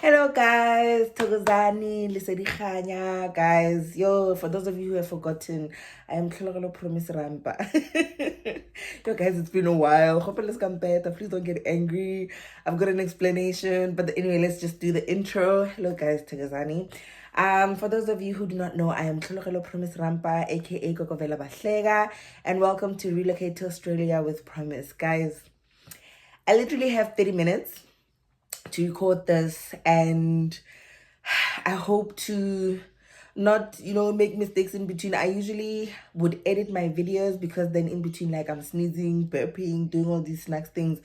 Hello guys, Togozani, Lisedikhanya, guys. Yo, for those of you who have forgotten, I am Thlologelo Rampa. Yo guys, it's been a while. Hope let's come better. Please don't get angry. I've got an explanation, but anyway, let's just do the intro. Hello guys, Togozani. For those of you who do not know, I am Thlologelo Rampa, aka Kokovela Bahlega, and welcome to Relocate to Australia with Promise. Guys, I literally have 30 minutes to record this, and I hope to not make mistakes in between. I usually would edit my videos because then in between, like, I'm sneezing, burping, doing all these snacks things,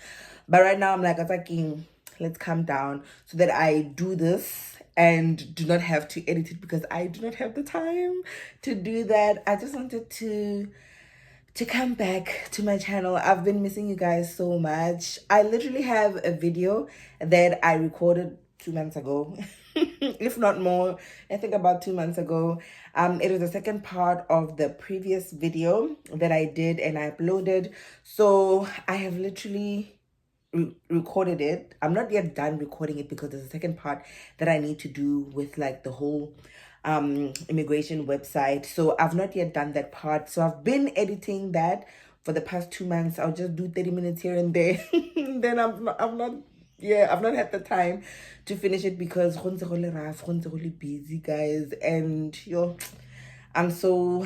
but right now I'm like attacking. Let's calm down so that I do this and do not have to edit it because I do not have the time to do that. I just wanted to come back to my channel. I've been missing you guys so much. I literally have a video that I recorded 2 months ago, if not more. I think about 2 months ago. It was the second part of the previous video that I did and I uploaded. So I have literally recorded it. I'm not yet done recording it because there's a second part that I need to do with like the whole immigration website. So I've not yet done that part. So I've been editing that for the past 2 months. I'll just do 30 minutes here and there. Then I've not had the time to finish it because really busy, guys. And I'm so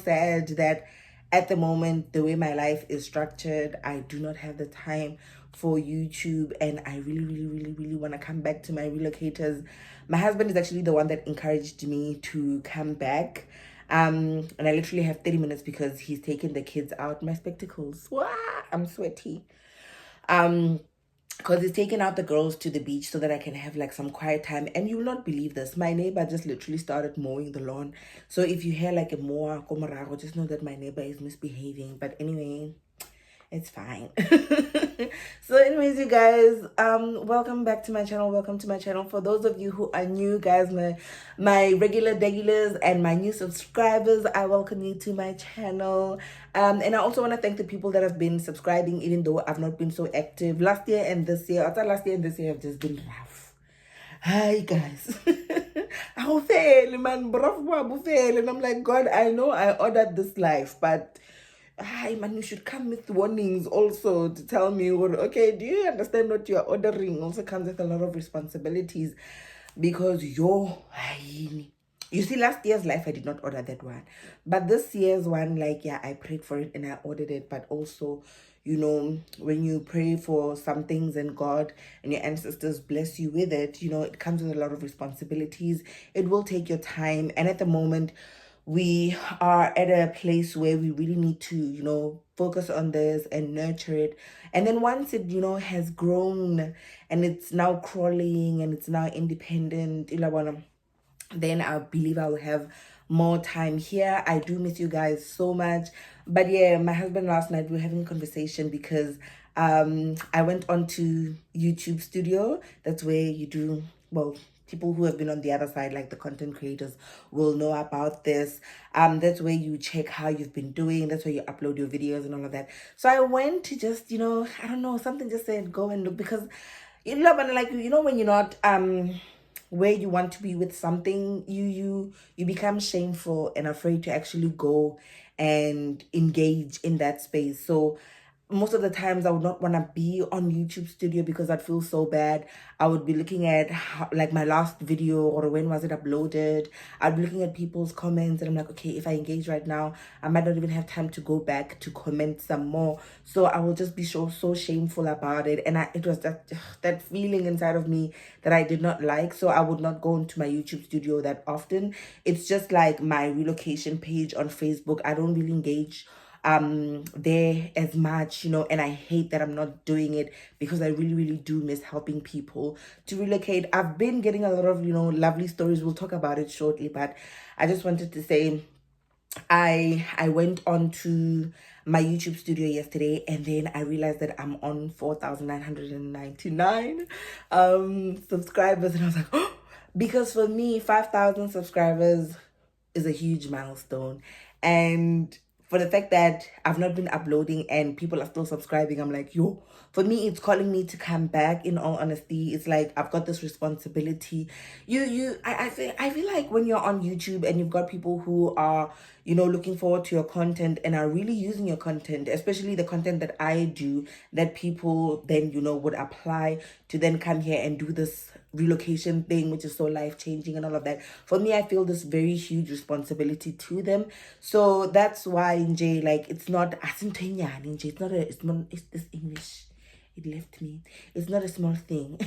sad that at the moment, the way my life is structured, I do not have the time for YouTube, and I really want to come back to my relocators. My husband is actually the one that encouraged me to come back. And I literally have 30 minutes because he's taken the kids out. My spectacles. Wah, I'm sweaty. Because he's taken out the girls to the beach so that I can have like some quiet time. And you will not believe this, my neighbor just literally started mowing the lawn. So if you hear like a mower, just know that my neighbor is misbehaving. But anyway, it's fine. So anyways, you guys, welcome back to my channel. Welcome to my channel. For those of you who are new, guys, my regulars and my new subscribers, I welcome you to my channel. And I also want to thank the people that have been subscribing, even though I've not been so active last year and this year. I thought last year and this year have just been rough. Hi guys. I fail, man, and I'm like, God, I know I ordered this life, but hi man, you should come with warnings also to tell me, okay, do you understand what you're ordering also comes with a lot of responsibilities? Because you see, last year's life I did not order that one, but this year's one, like, yeah, I prayed for it and I ordered it. But also, when you pray for some things and God and your ancestors bless you with it, it comes with a lot of responsibilities. It will take your time, and at the moment we are at a place where we really need to focus on this and nurture it. And then once it has grown and it's now crawling and it's now independent, then I believe I will have more time here. I do miss you guys so much. But yeah, my husband last night, we were having a conversation because I went on to YouTube Studio. That's where you do, well, people who have been on the other side, like the content creators, will know about this. That's where you check how you've been doing. That's where you upload your videos and all of that. So I went to just, I don't know, something just said go and look, because like, when you're not where you want to be with something, you become shameful and afraid to actually go and engage in that space. So most of the times I would not want to be on YouTube Studio because I'd feel so bad. I would be looking at like my last video or when was it uploaded. I'd be looking at people's comments and I'm like, okay, if I engage right now, I might not even have time to go back to comment some more. So I will just be so shameful about it. And it was that feeling inside of me that I did not like. So I would not go into my YouTube Studio that often. It's just like my relocation page on Facebook. I don't really engage there as much, and I hate that I'm not doing it because I really do miss helping people to relocate. I've been getting a lot of lovely stories. We'll talk about it shortly, but I just wanted to say I went on to my YouTube Studio yesterday, and then I realized that I'm on 4,999 subscribers, and I was like, oh, because for me 5,000 subscribers is a huge milestone. And for the fact that I've not been uploading and people are still subscribing, I'm like, yo, for me, it's calling me to come back. In all honesty, it's like I've got this responsibility. I feel like when you're on YouTube and you've got people who are, looking forward to your content and are really using your content, especially the content that I do, that people then, would apply to then come here and do this relocation thing, which is so life-changing and all of that. For me, I feel this very huge responsibility to them. So that's why NJ, like, it's not it's this English, it left me. It's not a small thing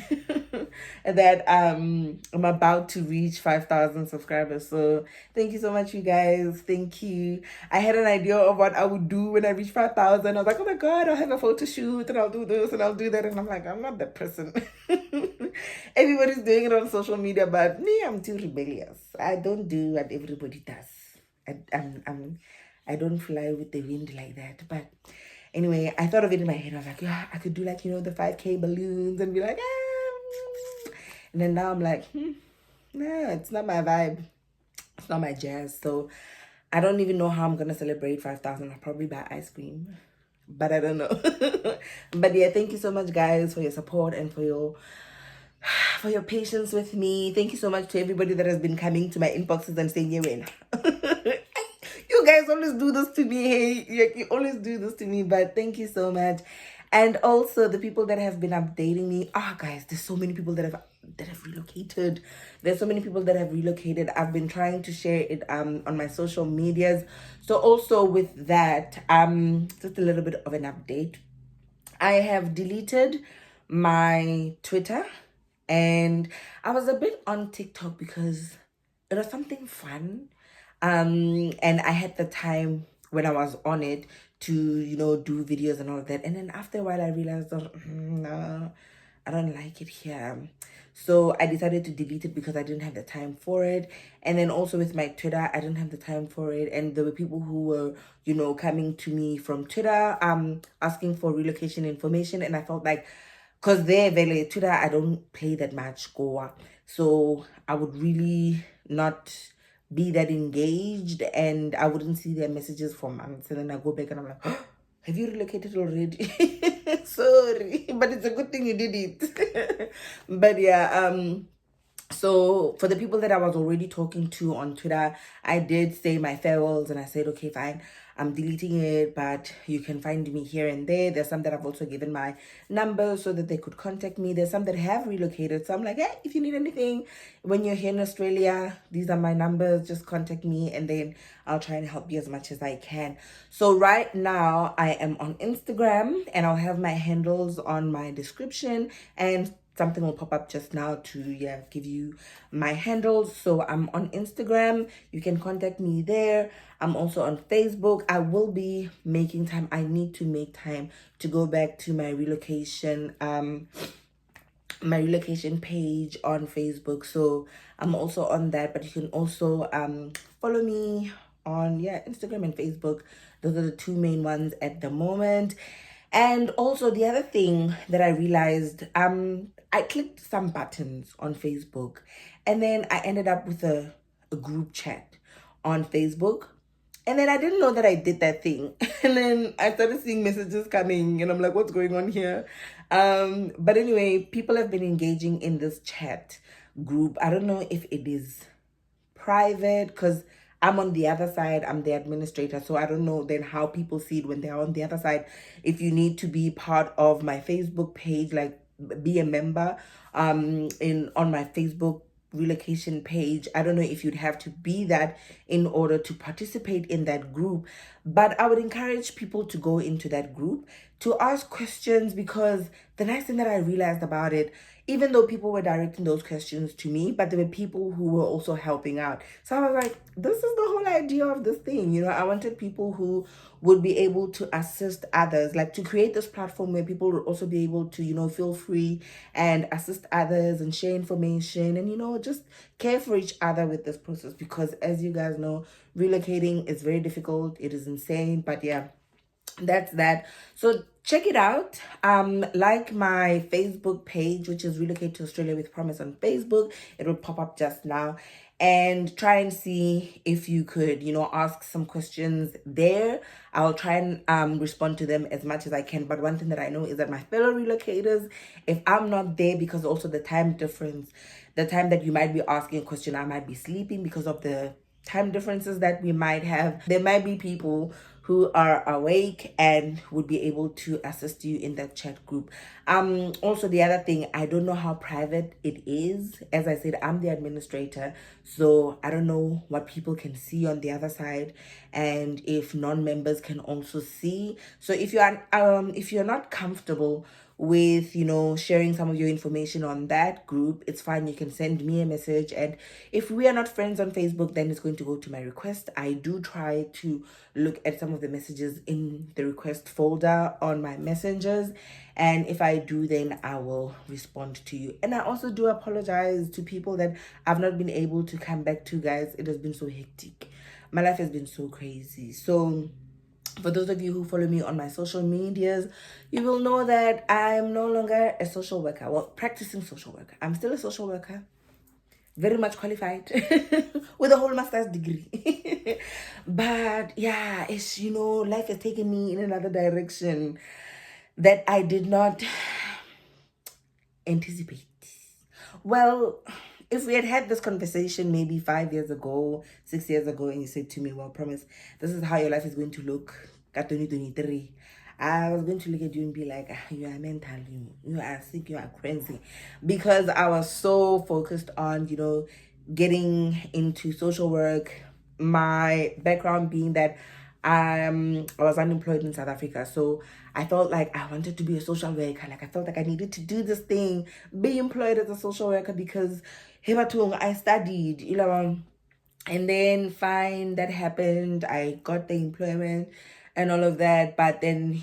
that I'm about to reach 5,000 subscribers. So thank you so much, you guys. Thank you. I had an idea of what I would do when I reach 5,000. I was like, oh my god, I'll have a photo shoot and I'll do this and I'll do that. And I'm like, I'm not that person. Everybody's doing it on social media, but me, I'm too rebellious. I don't do what everybody does. I don't fly with the wind like that. But anyway, I thought of it in my head. I was like, yeah, I could do like, the 5K balloons and be like, and then now I'm like, no, it's not my vibe. It's not my jazz. So I don't even know how I'm going to celebrate 5,000. I'll probably buy ice cream, but I don't know. But yeah, thank you so much, guys, for your support and for your patience with me. Thank you so much to everybody that has been coming to my inboxes and saying, yeah, win. You guys always do this to me. Hey, you always do this to me, but thank you so much. And also the people that have been updating me. Guys, there's so many people that have relocated. There's so many people that have relocated. I've been trying to share it on my social medias. So also with that, just a little bit of an update. I have deleted my Twitter and I was a bit on TikTok because it was something fun. And I had the time when I was on it to, do videos and all of that. And then after a while, I realized, no, I don't like it here. So I decided to delete it because I didn't have the time for it. And then also with my Twitter, I didn't have the time for it. And there were people who were, coming to me from Twitter, asking for relocation information. And I felt like, because Twitter, I don't play that much Goa. So I would really not be that engaged and I wouldn't see their messages for months. And then I go back and I'm like, oh, have you relocated already? Sorry, but it's a good thing you did it. But yeah, so for the people that I was already talking to on Twitter, I did say my farewells and I said, okay, fine, I'm deleting it, but you can find me here and there. There's some that I've also given my number so that they could contact me. There's some that have relocated. So I'm like, hey, if you need anything when you're here in Australia, these are my numbers. Just contact me and then I'll try and help you as much as I can. So right now I am on Instagram and I'll have my handles on my description and something will pop up just now to give you my handles. So I'm on Instagram. You can contact me there. I'm also on Facebook. I will be making time. I need to make time to go back to my relocation page on Facebook. So I'm also on that, but you can also follow me on Instagram and Facebook. Those are the two main ones at the moment. And also the other thing that I realized, I clicked some buttons on Facebook and then I ended up with a group chat on Facebook. And then I didn't know that I did that thing. And then I started seeing messages coming and I'm like, what's going on here? But anyway, people have been engaging in this chat group. I don't know if it is private because I'm on the other side. I'm the administrator. So I don't know then how people see it when they're on the other side. If you need to be part of my Facebook page, like be a member on my Facebook relocation page. I don't know if you'd have to be that in order to participate in that group, but I would encourage people to go into that group to ask questions, because the nice thing that I realized about it, even though people were directing those questions to me, but there were people who were also helping out. So I was like, this is the whole idea of this thing. I wanted people who would be able to assist others, like to create this platform where people would also be able to, feel free and assist others and share information and, just care for each other with this process. Because as you guys know, relocating is very difficult. It is insane, but yeah. That's that. So check it out. Like my Facebook page, which is Relocate to Australia with Promise on Facebook. It will pop up just now. and try and see if you could, ask some questions there. I'll try and respond to them as much as I can. But one thing that I know is that my fellow relocators, if I'm not there, because also the time difference, the time that you might be asking a question, I might be sleeping because of the time differences that we might have. There might be people who are awake and would be able to assist you in that chat group. Also, the other thing, I don't know how private it is. As I said, I'm the administrator, so I don't know what people can see on the other side, and if non-members can also see. So if you're not comfortable with sharing some of your information on that group, it's fine. You can send me a message, and if we are not friends on Facebook, then it's going to go to my request. I do try to look at some of the messages in the request folder on my messengers, and if I do, then I will respond to you. And I also do apologize to people that I've not been able to come back to, guys. It has been so hectic. My life has been so crazy. So for those of you who follow me on my social medias, you will know that I'm no longer a social worker. Well, practicing social worker. I'm still a social worker, very much qualified with a whole master's degree. But yeah, it's, life has taken me in another direction that I did not anticipate. Well, if we had had this conversation maybe 5 years ago, 6 years ago, and you said to me, well, promise, this is how your life is going to look at 2023, I was going to look at you and be like, you are mental, you are sick, you are crazy. Because I was so focused on, getting into social work. My background being that I was unemployed in South Africa, so I felt like I wanted to be a social worker. Like I felt like I needed to do this thing, be employed as a social worker, because I studied, and then fine, that happened. I got the employment and all of that, but then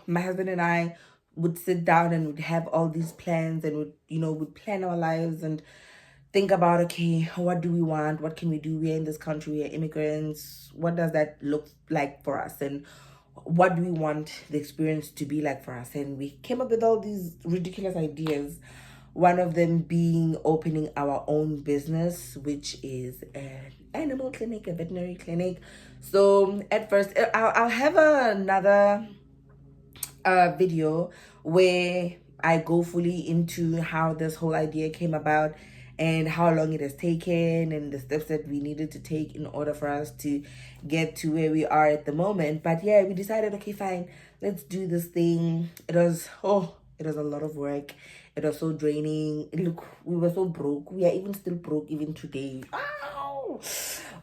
my husband and I would sit down and would have all these plans, and would plan our lives and think about, okay, what do we want? What can we do? We're in this country, we're immigrants. What does that look like for us? And what do we want the experience to be like for us? And we came up with all these ridiculous ideas. One of them being opening our own business, which is an animal clinic, a veterinary clinic. So at first, I'll have another video where I go fully into how this whole idea came about and how long it has taken and the steps that we needed to take in order for us to get to where we are at the moment. But yeah, we decided, okay, fine, let's do this thing. It was a lot of work. It was so draining. Look, we were so broke. We are even still broke even today. Ow!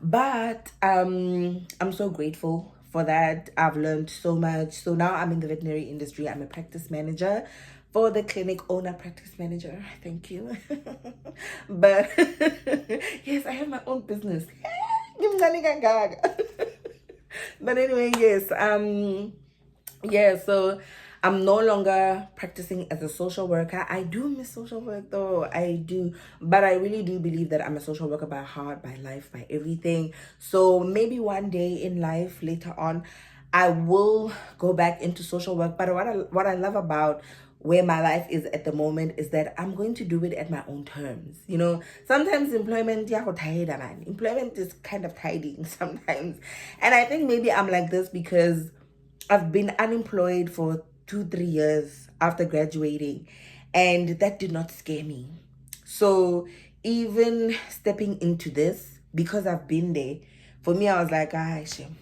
But I'm so grateful for that. I've learned so much. So now I'm in the veterinary industry. I'm a practice manager for the clinic owner, practice manager. Thank you. But yes, I have my own business. But anyway, yes. Yeah, so I'm no longer practicing as a social worker. I do miss social work though. I do. But I really do believe that I'm a social worker by heart, by life, by everything. So maybe one day in life later on, I will go back into social work. But what I love about where my life is at the moment is that I'm going to do it at my own terms. Sometimes employment is kind of tiring sometimes. And I think maybe I'm like this because I've been unemployed for 2-3 years after graduating, and that did not scare me. So even stepping into this, because I've been there, for me, I was like, Shem,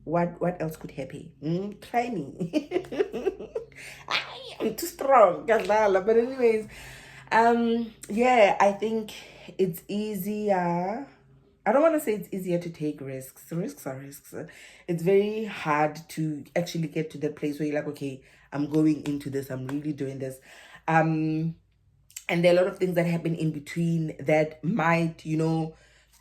what else could happen? Try me. I'm too strong. But anyways, yeah, I think it's easier. I don't want to say it's easier to take risks. Risks are risks. It's very hard to actually get to that place where you're like, okay, I'm going into this. I'm really doing this. And there are a lot of things that happen in between that might,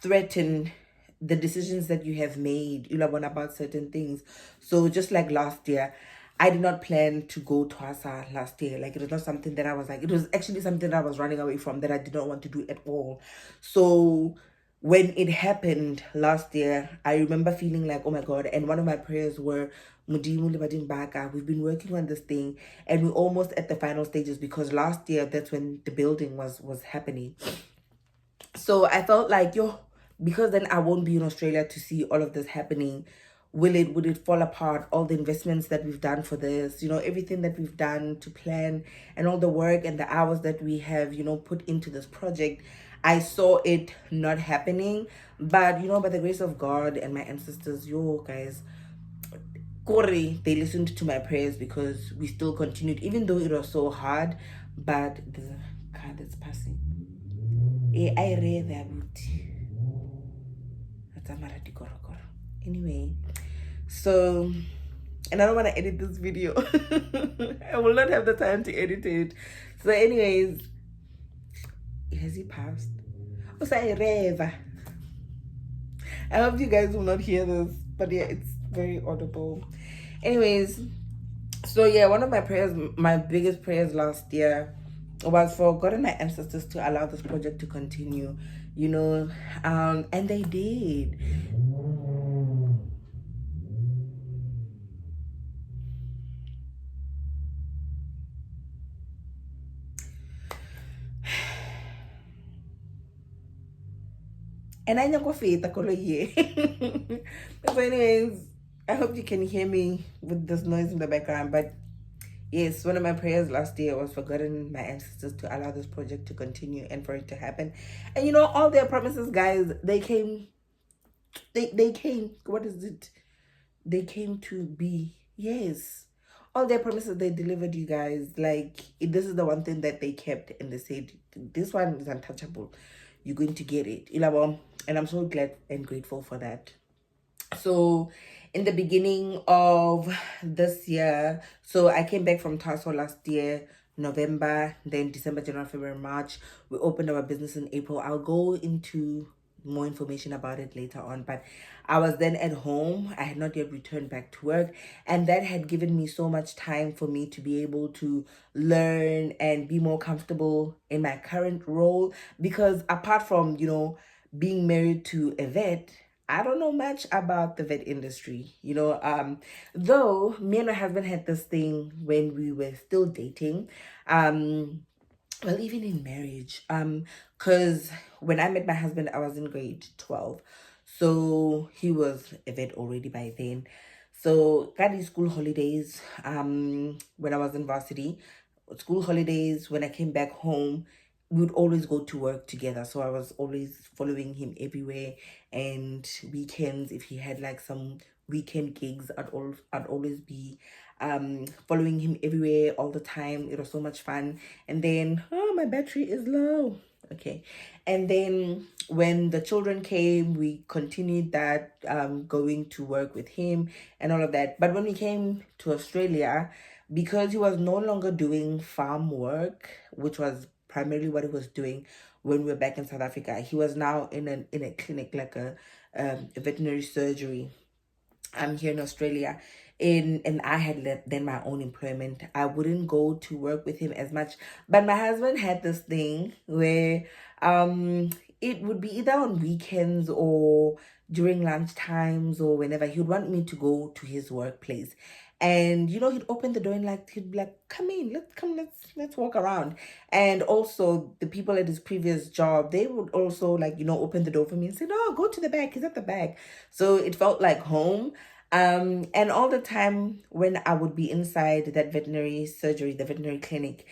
threaten the decisions that you have made, about certain things. So just like last year, I did not plan to go to Asa last year. Like, it was not something that I was like, it was actually something that I was running away from, that I did not want to do at all. So when it happened last year, I remember feeling like, oh my God. And one of my prayers were, Mudimu Libadin Baka, we've been working on this thing and we're almost at the final stages, because last year, that's when the building was happening. So I felt like, because then I won't be in Australia to see all of this happening. Would it fall apart? All the investments that we've done for this, everything that we've done to plan, and all the work and the hours that we have, put into this project. I saw it not happening, but by the grace of God and my ancestors, guys, Kore, they listened to my prayers because we still continued, even though it was so hard. But there's a car that's passing. I read that. Anyway, so, and I don't want to edit this video. I will not have the time to edit it. So, anyways, has he passed? Oh, sorry, Reva. I hope you guys will not hear this, but yeah, it's very audible. Anyways, so yeah, one of my prayers, my biggest prayers last year, was for God and my ancestors to allow this project to continue, and they did. And I never feel so anyways, I hope you can hear me with this noise in the background. But yes, one of my prayers last year was for God and my ancestors to allow this project to continue and for it to happen. And all their promises, guys, they came. They came. What is it? They came to be. Yes, all their promises they delivered, you guys. Like, this is the one thing that they kept, and they said this one is untouchable. You're going to get it, and I'm so glad and grateful for that. So in the beginning of this year, so I came back from Tasso last year, November, then December, January, February, March. We opened our business in April. I'll go into more information about it later on, but I was then at home. I had not yet returned back to work, and that had given me so much time for me to be able to learn and be more comfortable in my current role, because apart from being married to a vet, I don't know much about the vet industry, though me and my husband had this thing when we were still dating, well, even in marriage, because when I met my husband, I was in grade 12, so he was a vet already by then. So got these school holidays, when I was in varsity, school holidays, when I came back home, we would always go to work together. So I was always following him everywhere. And weekends, if he had like some weekend gigs, I'd always be following him everywhere all the time. It was so much fun. And then, oh, my battery is low. Okay. And then when the children came, we continued that, going to work with him and all of that. But when we came to Australia, because he was no longer doing farm work, which was primarily what he was doing when we were back in South Africa, he was now in a clinic, like a veterinary surgery. I'm here in Australia, and I had then my own employment. I wouldn't go to work with him as much, but my husband had this thing where it would be either on weekends or during lunch times or whenever he would want me to go to his workplace. And he'd open the door and like he'd be like, come in, let's walk around. And also the people at his previous job, they would also like open the door for me and say, no, go to the back, he's at the back. So it felt like home. And all the time when I would be inside that veterinary surgery, the veterinary clinic,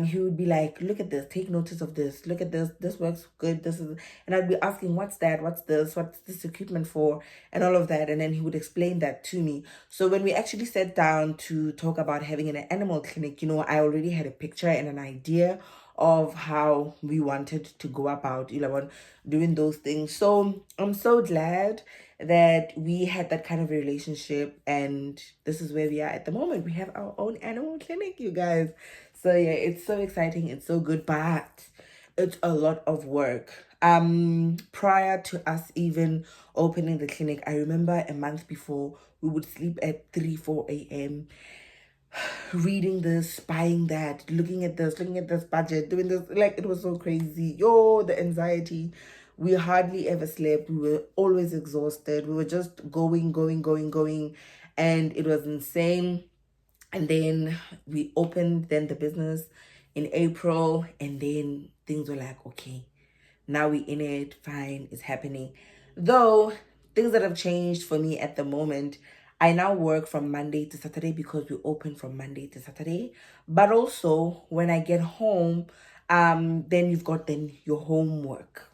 he would be like, look at this, take notice of this, look at this works good, this is, and I'd be asking, what's that, what's this equipment for, and all of that. And then he would explain that to me. So when we actually sat down to talk about having an animal clinic, I already had a picture and an idea of how we wanted to go about doing those things. So I'm so glad that we had that kind of a relationship, and this is where we are at the moment. We have our own animal clinic, you guys. So yeah, it's so exciting, it's so good, but it's a lot of work. Prior to us even opening the clinic, I remember a month before, we would sleep at 3-4 a.m reading this, spying that, looking at this budget, doing this. Like, it was so crazy. The anxiety. We hardly ever slept. We were always exhausted. We were just going, and it was insane. And then we opened then the business in April, and then things were like, okay, Now we in it, fine, it's happening. Though things that have changed for me at the moment, I now work from Monday to Saturday because we open from Monday to Saturday. But also when I get home, then you've got then your homework.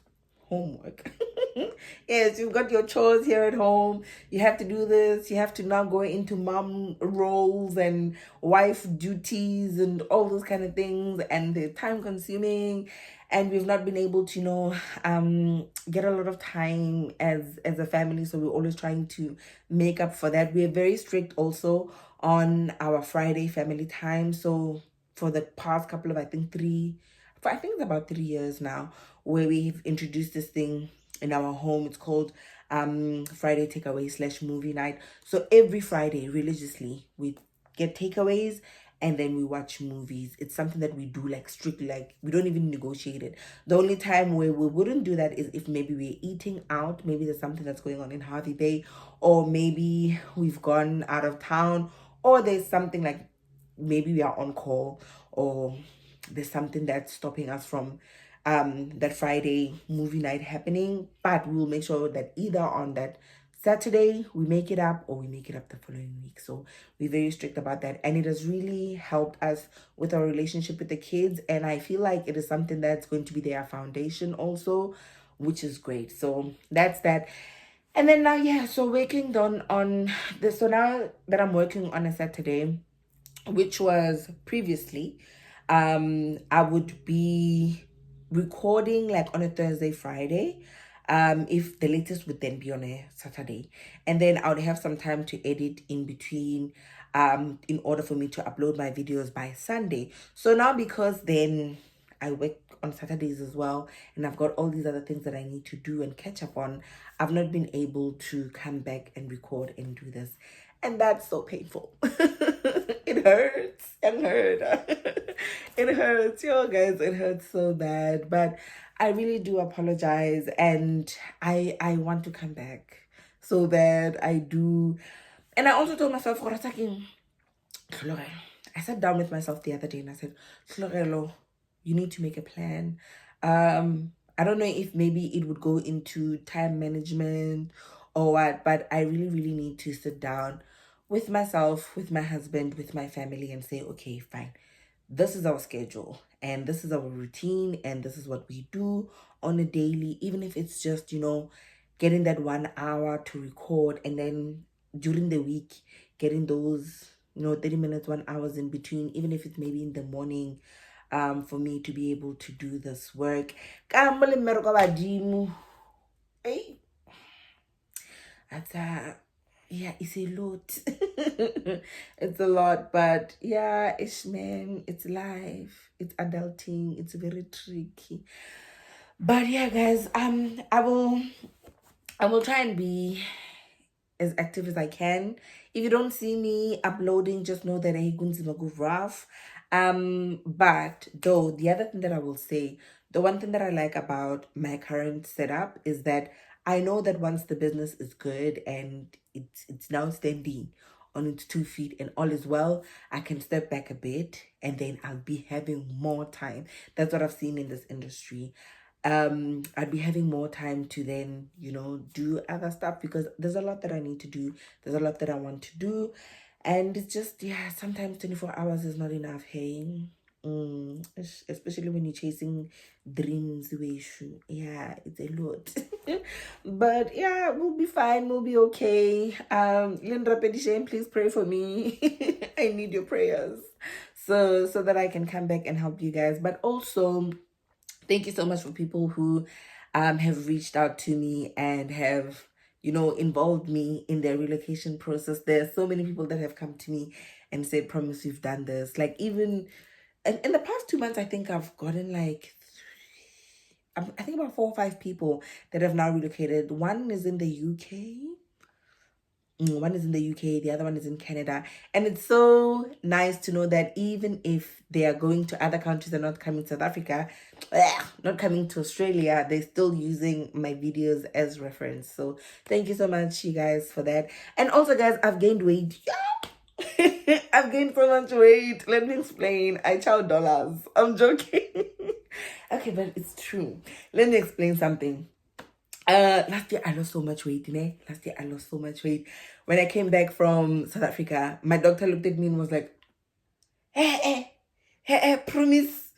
Yes, you've got your chores here at home. You have to do this. You have to now go into mom roles and wife duties and all those kind of things, and they're time consuming. And we've not been able to, get a lot of time as a family. So we're always trying to make up for that. We're very strict also on our Friday family time. So for the past couple of, I think it's about 3 years now, where we've introduced this thing in our home. It's called Friday takeaway / movie night. So every Friday, religiously, we get takeaways and then we watch movies. It's something that we do like strictly, like we don't even negotiate it. The only time where we wouldn't do that is if maybe we're eating out, maybe there's something that's going on in Harvey Bay, or maybe we've gone out of town, or there's something like maybe we are on call, or there's something that's stopping us from that Friday movie night happening. But we'll make sure that either on that Saturday we make it up, or we make it up the following week. So we're very strict about that, and it has really helped us with our relationship with the kids. And I feel like it is something that's going to be their foundation also, which is great. So that's that. And then now, yeah, so working on this. So now that I'm working on a Saturday, which was previously, I would be recording like on a Thursday, Friday. If the latest would then be on a Saturday. And then I would have some time to edit in between, in order for me to upload my videos by Sunday. So now, because then I work on Saturdays as well, and I've got all these other things that I need to do and catch up on, I've not been able to come back and record and do this. And that's so painful. It hurts. It hurt. It hurts, yo guys. It hurts so bad. But I really do apologize, and I want to come back so bad. I do. And I also told myself, I sat down with myself the other day and I said, Thlologelo, you need to make a plan. I don't know if maybe it would go into time management or what, but I really, really need to sit down with myself, with my husband, with my family, and say, okay, fine. This is our schedule, and this is our routine, and this is what we do on a daily, even if it's just, getting that 1 hour to record, and then during the week, getting those, 30 minutes, 1 hours in between, even if it's maybe in the morning, for me to be able to do this work. Hey, that's yeah, it's a lot. It's a lot, but yeah, man, it's life, it's adulting, it's very tricky. But yeah, guys, I will try and be as active as I can. If you don't see me uploading, just know that I go rough. But though, the other thing that I will say, the one thing that I like about my current setup is that I know that once the business is good and it's now standing on its 2 feet and all is well, I can step back a bit and then I'll be having more time. That's what I've seen in this industry. I'd be having more time to then, do other stuff, because there's a lot that I need to do. There's a lot that I want to do. And it's just, yeah, sometimes 24 hours is not enough, hey? Especially when you're chasing dreams. Yeah, it's a lot. But yeah, we'll be fine. We'll be okay. Linda Pedishan, please pray for me. I need your prayers. So that I can come back and help you guys. But also, thank you so much for people who have reached out to me and have, involved me in their relocation process. There are so many people that have come to me and said, promise you've done this. Like, even in the past 2 months, I think I've gotten like, I think about 4 or 5 people that have now relocated. One is in the UK. One is in the UK, the other one is in Canada. And it's so nice to know that even if they are going to other countries and not coming to South Africa, not coming to Australia, they're still using my videos as reference. So thank you so much, you guys, for that. And also, guys, I've gained weight. I've gained so much weight. Let me explain. I chow dollars. I'm joking. Okay, but it's true. Let me explain something. Last year I lost so much weight, you know. Last year I lost so much weight. When I came back from South Africa, my doctor looked at me and was like, promise.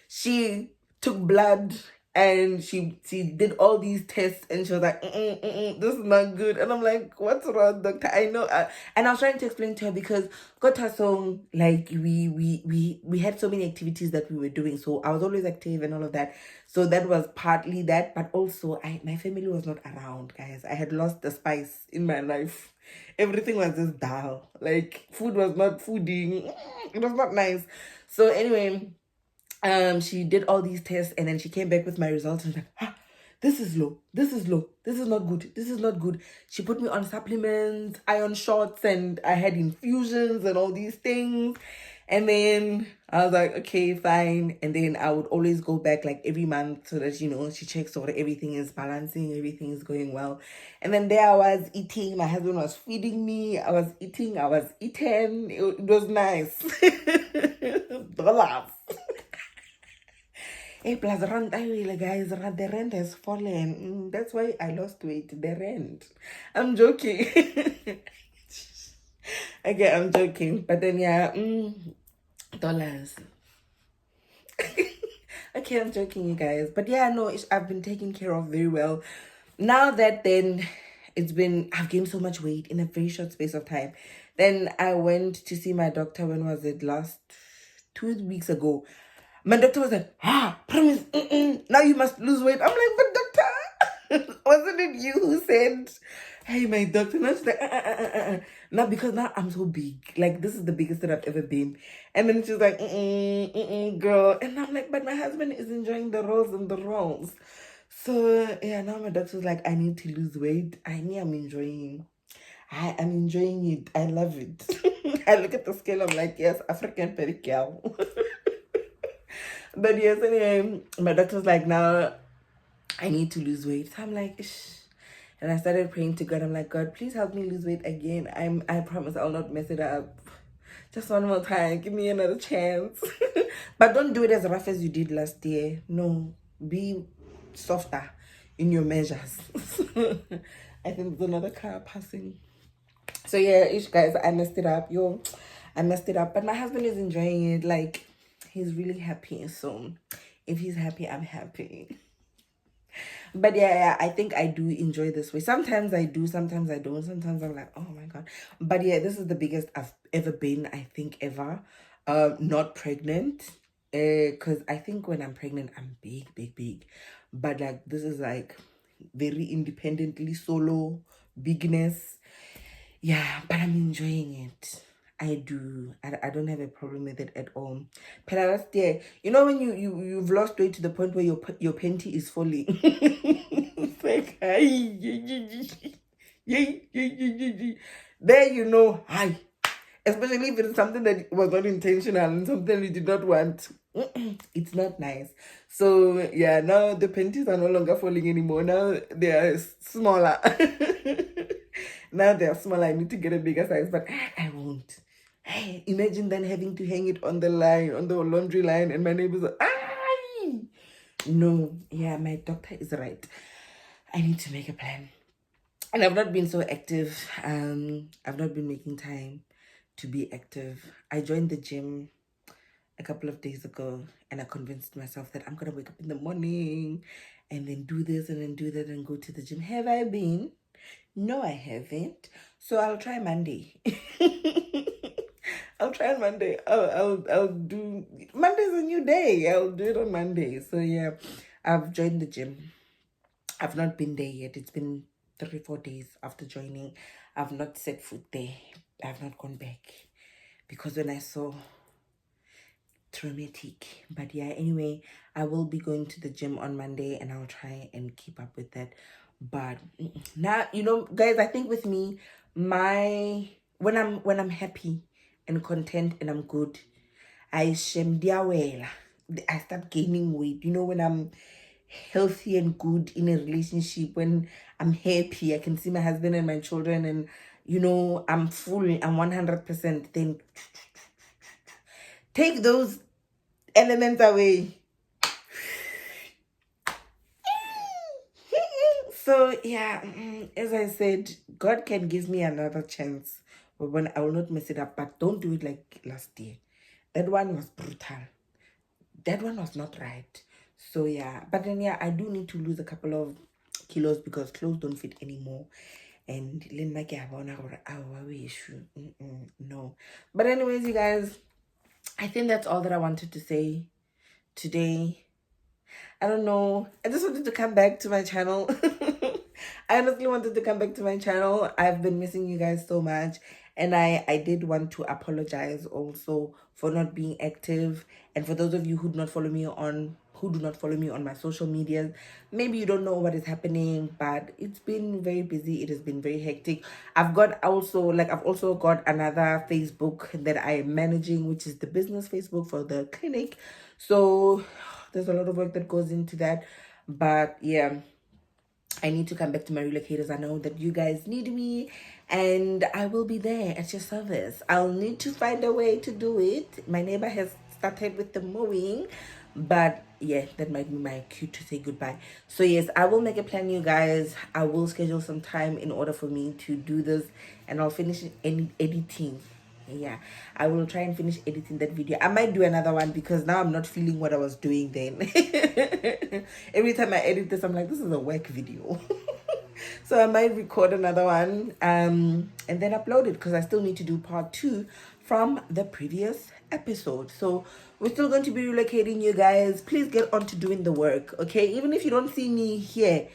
She took blood and she did all these tests and she was like, this is not good. And I'm like, what's wrong, doctor? I know. And I was trying to explain to her because got her song, like we had so many activities that we were doing. So I was always active and all of that. So that was partly that, but also my family was not around, guys. I had lost the spice in my life. Everything was just dull. Like food was not fooding. It was not nice. So anyway, she did all these tests and then she came back with my results and was like, this is low, this is low, this is not good, this is not good. She put me on supplements, iron shots, and I had infusions and all these things. And then I was like, okay, fine. And then I would always go back like every month so that, you know, she checks so that everything is balancing, everything is going well. And then there I was eating, my husband was feeding me, I was eating, I was eating. It was nice. Dollars. Hey, plus rent, I really, guys, the rent has fallen. That's why I lost weight. The rent. I'm joking. Okay, I'm joking. But then, yeah, dollars. Okay, I'm joking, you guys. But yeah, no, I've been taken care of very well. Now that then, I've gained so much weight in a very short space of time. Then I went to see my doctor, when was it? Last 2 weeks ago. My doctor was like, promise, now you must lose weight. I'm like, but doctor, wasn't it you who said, hey, my doctor? Now she's like, Now, because now I'm so big. Like, this is the biggest that I've ever been. And then she's like, girl. And I'm like, but my husband is enjoying the rolls and the rolls. So, yeah, now my doctor's like, I need to lose weight. I'm enjoying. I am enjoying it. I love it. I look at the scale, I'm like, yes, African pedicure. But yes, anyway, my doctor's like, now I need to lose weight. So I'm like, Ish. And I started praying to God. I'm like, God, please help me lose weight again. I promise I'll not mess it up. Just one more time. Give me another chance. But don't do it as rough as you did last year. No, be softer in your measures. I think there's another car passing. So yeah, ish, guys, I messed it up. I messed it up. But my husband is enjoying it. Like, he's really happy. So if he's happy, I'm happy. But yeah, I think I do enjoy this way. Sometimes I do, sometimes I don't. Sometimes I'm like, oh my God. But yeah, this is the biggest I've ever been, I think, ever. Not pregnant. Because I think when I'm pregnant, I'm big, big, big. But like, this is like very independently solo bigness. Yeah, but I'm enjoying it. I do. I don't have a problem with it at all. But last year, you know, when you've lost weight to the point where your panty is falling. It's like, there, you know, hi. Especially if it's something that was not intentional and something you did not want. It's not nice. So yeah, now the panties are no longer falling anymore. Now they are smaller. Now they are smaller. I need to get a bigger size, but I won't. Hey, imagine then having to hang it on the line, on the laundry line, and my neighbors are, ay! No, yeah, my doctor is right. I need to make a plan. And I've not been so active. I've not been making time to be active. I joined the gym a couple of days ago and I convinced myself that I'm gonna wake up in the morning and then do this and then do that and go to the gym. Have I been? No, I haven't. So I'll try Monday. I'll try on Monday. I'll do Monday's a new day. I'll do it on Monday. So yeah, I've joined the gym. I've not been there yet. It's been 3-4 days after joining. I've not set foot there. I've not gone back because when I saw, traumatic. But yeah, anyway, I will be going to the gym on Monday and I'll try and keep up with that. But now, you know, guys, I think with me, when I'm happy and content and I'm good, I start gaining weight. You know, when I'm healthy and good in a relationship, when I'm happy, I can see my husband and my children, and you know, I'm full, I'm 100%, then take those elements away. So yeah, as I said, God can give me another chance, but when I will not mess it up. But don't do it like last year. That one was brutal. That one was not right. So yeah, but then yeah, I do need to lose a couple of kilos because clothes don't fit anymore. And no. But anyways, you guys, I think that's all that I wanted to say today. I don't know. I just wanted to come back to my channel. I honestly wanted to come back to my channel. I've been missing you guys so much. And I did want to apologize also for not being active. And for those of you who do not follow me on my social medias, maybe you don't know what is happening, but it's been very busy. It has been very hectic. I've also got another Facebook that I am managing, which is the business Facebook for the clinic. So there's a lot of work that goes into that. But yeah, I need to come back to my relocators. I know that you guys need me and I will be there at your service. I'll need to find a way to do it. My neighbor has started with the mowing, but yeah, that might be my cue to say goodbye. So yes, I will make a plan, you guys. I will schedule some time in order for me to do this, and I'll finish editing. Yeah, I will try and finish editing that video. I might do another one because now I'm not feeling what I was doing then. Every time I edit this, I'm like, this is a work video. So I might record another one and then upload it because I still need to do part 2 from the previous episode. So we're still going to be relocating, you guys. Please get on to doing the work, okay? Even if you don't see me here,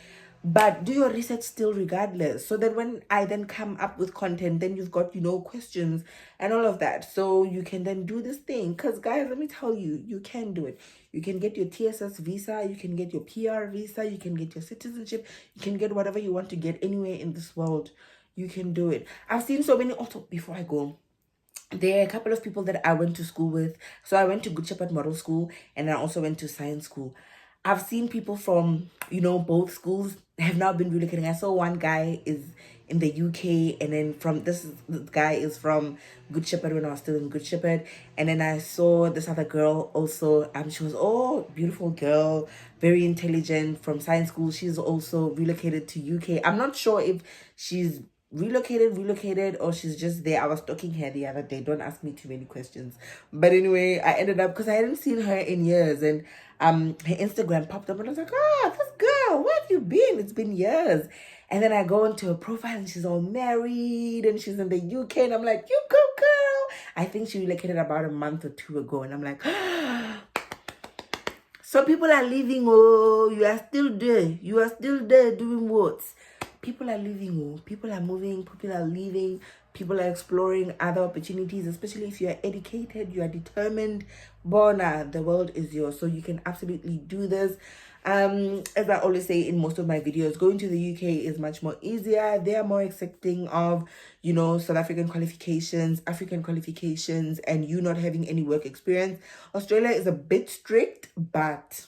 but do your research still regardless, so that when I then come up with content, then you've got questions and all of that, so you can then do this thing. Because guys, let me tell you, you can do it. You can get your TSS visa, you can get your PR visa, you can get your citizenship, you can get whatever you want to get anywhere in this world. You can do it. I've seen so many. Also, before I go, there are a couple of people that I went to school with. So I went to Good Shepherd Model School and I also went to Science School. I've seen people from, both schools have now been relocating. I saw one guy is in the UK, and then this guy is from Good Shepherd when I was still in Good Shepherd. And then I saw this other girl also. She was beautiful girl, very intelligent, from Science School. She's also relocated to UK. I'm not sure if she's relocated or she's just there. I was stalking her the other day. Don't ask me too many questions. But anyway, I ended up, because I hadn't seen her in years, and her Instagram popped up and I was like, this girl, where have you been? It's been years. And then I go into her profile and she's all married and she's in the UK, and I'm like, you go girl. I think she relocated about a month or 2 ago, and I'm like, so people are leaving. You are still there. You are still there doing what? People are leaving. People are moving. People are leaving. People are exploring other opportunities, especially if you are educated, you are determined. Bona, the world is yours. So you can absolutely do this. As I always say in most of my videos, going to the UK is much more easier. They are more accepting of, South African qualifications, African qualifications, and you not having any work experience. Australia is a bit strict, but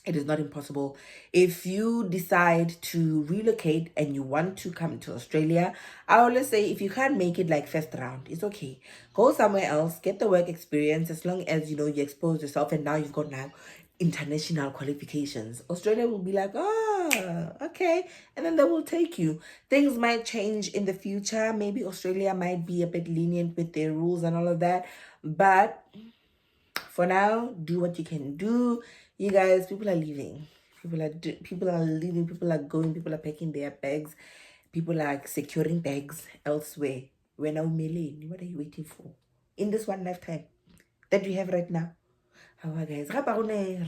it is not impossible. If you decide to relocate and you want to come to Australia, I always say, if you can't make it like first round, it's okay. Go somewhere else, get the work experience, as long as, you expose yourself, and now you've got international qualifications. Australia will be like, okay. And then they will take you. Things might change in the future. Maybe Australia might be a bit lenient with their rules and all of that. But for now, do what you can do. You guys, people are leaving. People are leaving. People are going. People are packing their bags. People are securing bags elsewhere. We're now Melanie. What are you waiting for? In this one lifetime that you have right now. Guys,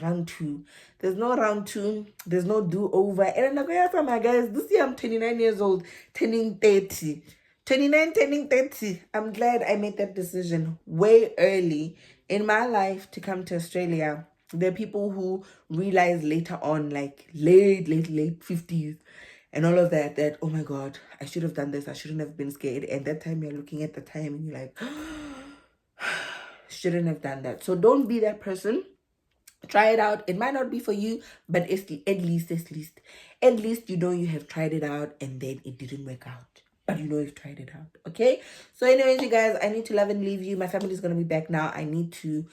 round 2. There's no round 2. There's no do-over. And I'm like, my guys, this year I'm 29 years old, turning 30. 29, turning 30. I'm glad I made that decision way early in my life to come to Australia. There are people who realize later on, like late 50s and all of that, oh my God, I should have done this. I shouldn't have been scared. And that time you're looking at the time and you're like, shouldn't have done that. So don't be that person. Try it out. It might not be for you, but at least you have tried it out and then it didn't work out. But you've tried it out. Okay? So anyways, you guys, I need to love and leave you. My family is going to be back now. I need to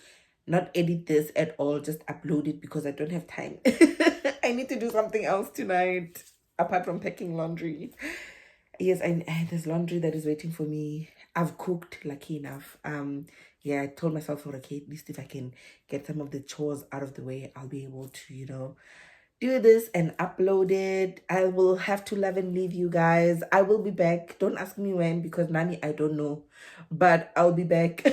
not edit this at all. Just upload it because I don't have time. I need to do something else tonight. apart from packing laundry. Yes, and there's laundry that is waiting for me. I've cooked, lucky enough. Yeah, I told myself, okay, at least if I can get some of the chores out of the way, I'll be able to, do this and upload it. I will have to love and leave you guys. I will be back. Don't ask me when, because Nani, I don't know, but I'll be back.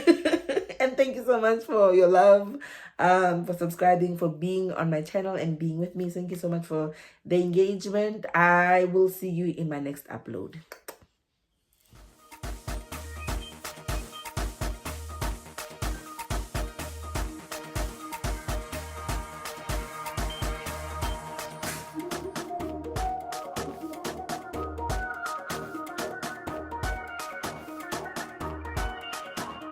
And thank you so much for your love, for subscribing, for being on my channel and being with me. Thank you so much for the engagement. I will see you in my next upload.